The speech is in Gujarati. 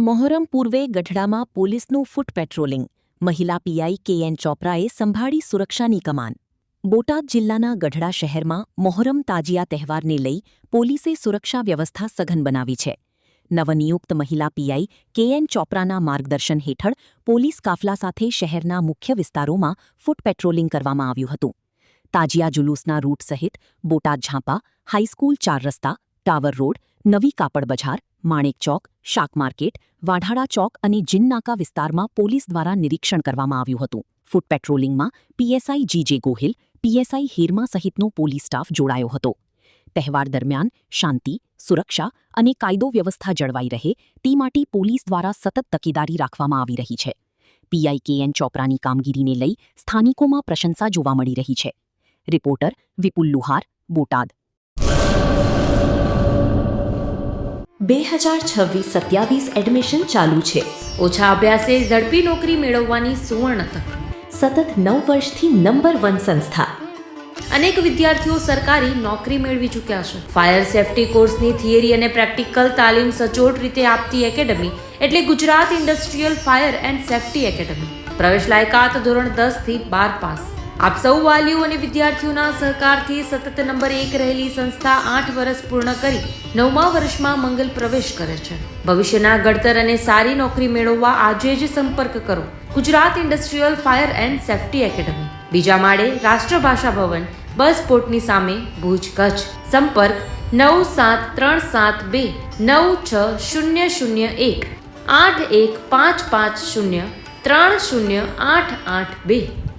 મોહરમ પૂર્વે ગઢડામાં પોલીસનું ફૂટ પેટ્રોલિંગ. મહિલા પીઆઈ કે.એન. ચોપરાએ સંભાળી સુરક્ષાની કમાન. બોટાદ જિલ્લાના ગઢડા શહેરમાં મોહરમ તાજિયા તહેવારને લઈ પોલીસે સુરક્ષા વ્યવસ્થા સઘન બનાવી છે. નવનિયુક્ત મહિલા પીઆઈ કે.એન. ચોપરાના માર્ગદર્શન હેઠળ પોલીસ કાફલા સાથે શહેરના મુખ્ય વિસ્તારોમાં ફૂટ પેટ્રોલિંગ કરવામાં આવ્યું હતું. તાજિયા જુલુસના રૂટ સહિત બોટાદ ઝાંપા, હાઈસ્કૂલ 4 રસ્તા, ટાવર રોડ, નવી કાપડ બજાર, માણેક ચોક, શાક માર્કેટ, વાઢાડા ચોક અને જીનનાકા વિસ્તારમાં પોલીસ દ્વારા નિરીક્ષણ કરવામાં આવ્યું હતું. ફૂટ પેટ્રોલિંગમાં પીએસઆઈ જી.જે. ગોહિલ, પીએસઆઈ હેરમા સહિતનો પોલીસ સ્ટાફ જોડાયો હતો. તહેવાર દરમિયાન શાંતિ, સુરક્ષા અને કાયદો વ્યવસ્થા જળવાઈ રહે તે માટે પોલીસ દ્વારા સતત તકેદારી રાખવામાં આવી રહી છે. પીઆઈ કે.એન. ચોપરાની કામગીરીને લઈ સ્થાનિકોમાં પ્રશંસા જોવા મળી રહી છે. રિપોર્ટર વિપુલ લુહાર, બોટાદ. 2026-27 એડમિશન ચાલુ છે. ઓછા અભ્યાસે ઝડપી નોકરી મેળવવાની સુવર્ણ તક. સતત 9 વર્ષથી નંબર 1 સંસ્થા. અનેક વિદ્યાર્થીઓ સરકારી નોકરી મેળવી ચૂક્યા છે. ફાયર સેફટી કોર્સની થિયરી અને પ્રેક્ટિકલ તાલીમ સચોટ રીતે આપતી એકેડમી એટલે Gujarat industrial fire and safety academy. પ્રવેશ લાયકાત ધોરણ 10 થી 12 પાસ. આપ સૌ વાલીઓ અને વિદ્યાર્થીઓના સહકારથી સતત નંબર 1 રહેલી સંસ્થા 8 વર્ષ પૂર્ણ કરી 9મા વર્ષમાં મંગલ પ્રવેશ કરે છે. ભવિષ્યના ઘડતર અને સારી નોકરી મેળવવા આજે જ સંપર્ક કરો Gujarat industrial fire and safety academy, બીજા માળે રાષ્ટ્રભાષા ભવન, બસ પોર્ટની સામે, ભુજ, કચ્છ. સંપર્ક 9737296001 8155030882.